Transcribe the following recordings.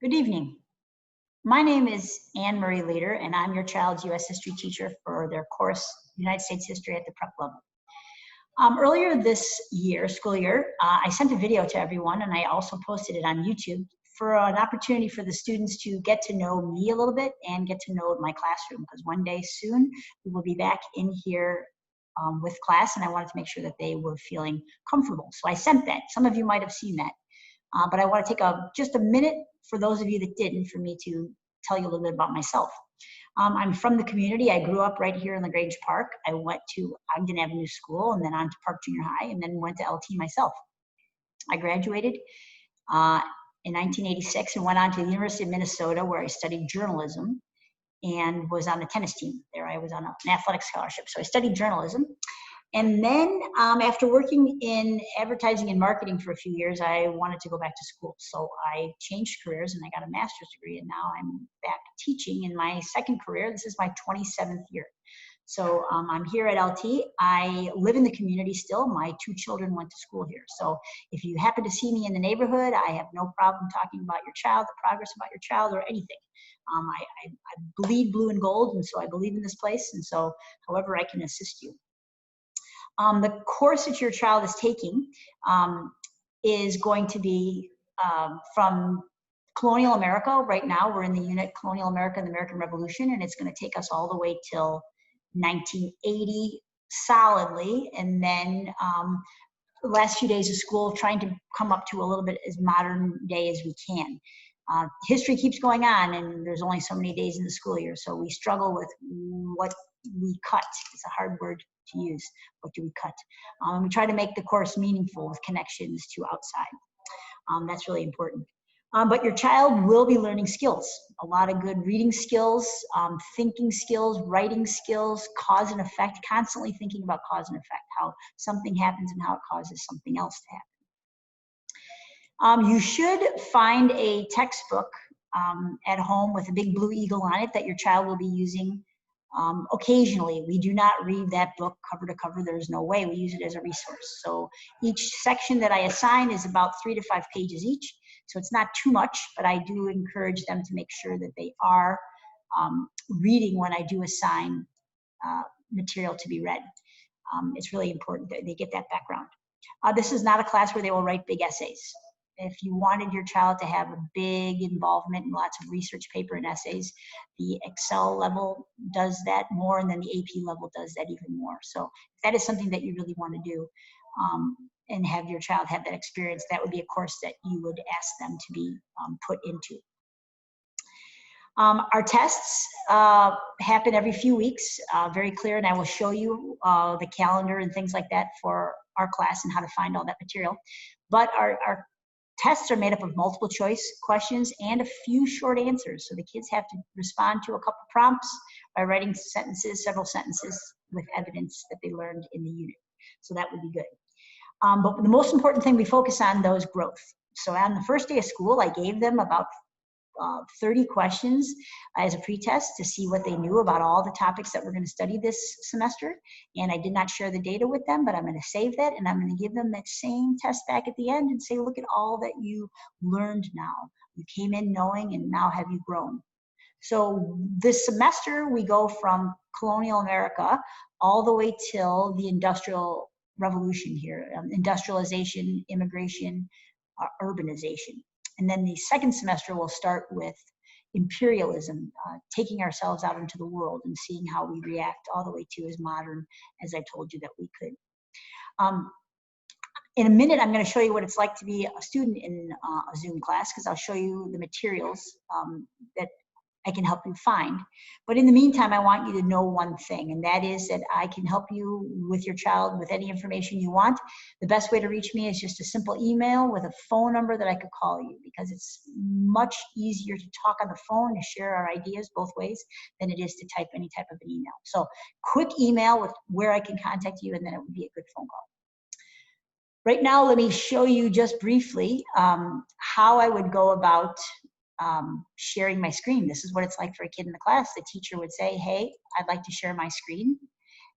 Good evening. My name is Anne Marie Leader, and I'm your child's U.S. history teacher for their course, United States History at the prep level. Earlier this school year, I sent a video to everyone, and I also posted it on YouTube for an opportunity for the students to get to know me a little bit and get to know my classroom, because one day soon we will be back in here with class, and I wanted to make sure that they were feeling comfortable. So I sent that. Some of you might have seen that. But I want to take just a minute for those of you that didn't, for me to tell you a little bit about myself. I'm from the community. I grew up right here in LaGrange Park. I went to Ogden Avenue School and then on to Park Junior High and then went to LT myself. I graduated in 1986 and went on to the University of Minnesota, where I studied journalism and was on the tennis team. There I was on an athletic scholarship. So I studied journalism. And then after working in advertising and marketing for a few years, I wanted to go back to school. So I changed careers and I got a master's degree, and now I'm back teaching in my second career. This is my 27th year. So I'm here at LT. I live in the community still. My two children went to school here. So if you happen to see me in the neighborhood, I have no problem talking about your child, the progress about your child, or anything. I bleed blue and gold, and so I believe in this place. And so however I can assist you. The course that your child is taking is going to be from colonial America. Right now, we're in the unit Colonial America and the American Revolution, and it's going to take us all the way till 1980 solidly. And then the last few days of school, trying to come up to a little bit as modern day as we can. History keeps going on, and there's only so many days in the school year, so we struggle with what we cut. It's a hard word to use. What do we cut? We try to make the course meaningful with connections to outside. That's really important. But your child will be learning skills, a lot of good reading skills, thinking skills, writing skills, cause and effect, constantly thinking about cause and effect, how something happens and how it causes something else to happen. You should find a textbook at home with a big blue eagle on it that your child will be using occasionally. We do not read that book cover to cover. There's no way. We use it as a resource. So each section that I assign is about 3 to 5 pages each. So it's not too much, but I do encourage them to make sure that they are reading when I do assign material to be read. It's really important that they get that background. This is not a class where they will write big essays. If you wanted your child to have a big involvement in lots of research paper and essays, the Excel level does that more, and then the AP level does that even more. So if that is something that you really want to do and have your child have that experience, that would be a course that you would ask them to be put into. Our tests happen every few weeks, very clear, and I will show you the calendar and things like that for our class and how to find all that material. But our tests are made up of multiple choice questions and a few short answers. So the kids have to respond to a couple prompts by writing sentences, several sentences with evidence that they learned in the unit. So that would be good. But the most important thing we focus on, though, is growth. So on the first day of school, I gave them about 30 questions as a pretest to see what they knew about all the topics that we're going to study this semester. And I did not share the data with them, but I'm going to save that, and I'm going to give them that same test back at the end and say, look at all that you learned now. You came in knowing, and now have you grown? So this semester, we go from colonial America all the way till the Industrial Revolution here, industrialization, immigration, urbanization. And then the second semester will start with imperialism, taking ourselves out into the world and seeing how we react all the way to as modern as I told you that we could. In a minute, I'm going to show you what it's like to be a student in a Zoom class, because I'll show you the materials that I can help you find. But in the meantime, I want you to know one thing, and that is that I can help you with your child with any information you want. The best way to reach me is just a simple email with a phone number that I could call you, because it's much easier to talk on the phone, to share our ideas both ways, than it is to type any type of an email. So quick email with where I can contact you, and then it would be a good phone call. Right now, let me show you just briefly how I would go about sharing my screen. This is what it's like for a kid in the class. The teacher would say, hey, I'd like to share my screen.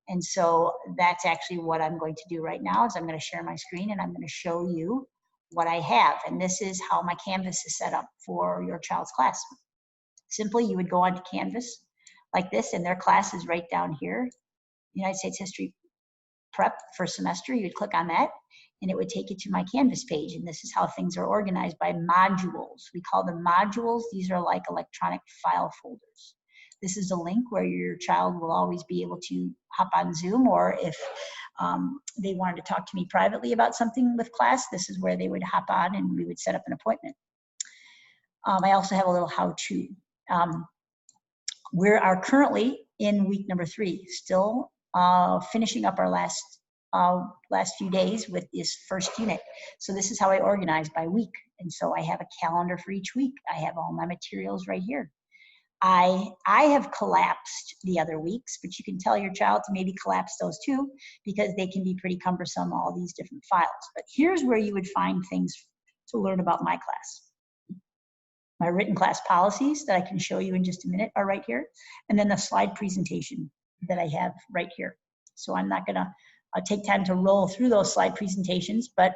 And so that's actually what I'm going to do right now, is I'm going to share my screen, and I'm going to show you what I have. And this is how my Canvas is set up for your child's class. Simply, you would go onto Canvas like this, and their class is right down here, United States History Prep first semester. You would click on that, and it would take you to my Canvas page. And this is how things are organized by modules. We call them modules. These are like electronic file folders. This is a link where your child will always be able to hop on Zoom, or if they wanted to talk to me privately about something with class, this is where they would hop on and we would set up an appointment. I also have a little how-to. We are currently in week number 3, still finishing up our last few days with this first unit. So this is how I organize by week. And so I have a calendar for each week. I have all my materials right here. I have collapsed the other weeks, but you can tell your child to maybe collapse those too, because they can be pretty cumbersome, all these different files. But here's where you would find things to learn about my class. My written class policies that I can show you in just a minute are right here. And then the slide presentation that I have right here. So I'm not gonna take time to roll through those slide presentations, but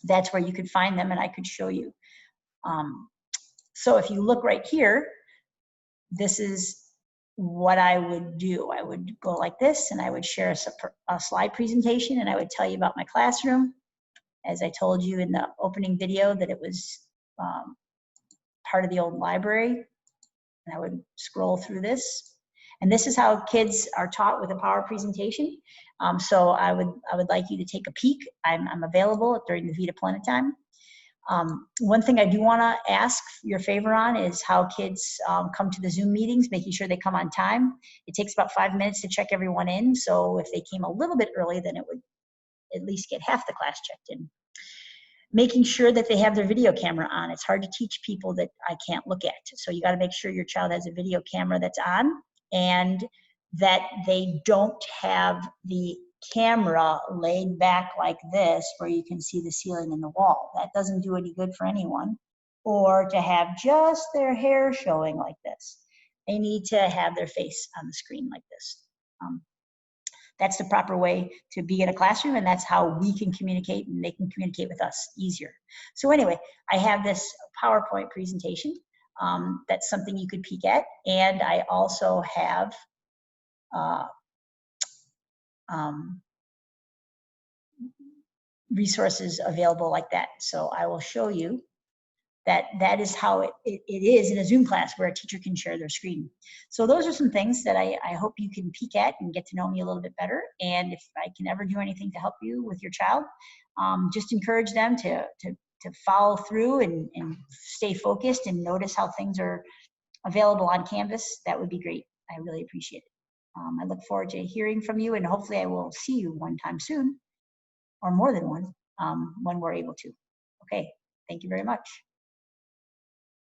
that's where you could find them and I could show you. So if you look right here, this is what I would do. I would go like this and I would share a slide presentation and I would tell you about my classroom. As I told you in the opening video that it was part of the old library. And I would scroll through this. And this is how kids are taught with a power presentation. So I would like you to take a peek. I'm available during the Vita Plena time. One thing I do want to ask your favor on is how kids come to the Zoom meetings, making sure they come on time. It takes about 5 minutes to check everyone in. So if they came a little bit early, then it would at least get half the class checked in. Making sure that they have their video camera on. It's hard to teach people that I can't look at. So you got to make sure your child has a video camera that's on and that they don't have the camera laid back like this where you can see the ceiling and the wall. That doesn't do any good for anyone. Or to have just their hair showing like this. They need to have their face on the screen like this. That's the proper way to be in a classroom, and that's how we can communicate and they can communicate with us easier. So anyway, I have this PowerPoint presentation. That's something you could peek at. And I also have resources available like that. So I will show you that is how it is in a Zoom class where a teacher can share their screen. So those are some things that I hope you can peek at and get to know me a little bit better. And if I can ever do anything to help you with your child, just encourage them to follow through and stay focused and notice how things are available on Canvas. That would be great. I really appreciate it. I look forward to hearing from you, and hopefully I will see you one time soon, or more than one, when we're able to. Okay, thank you very much.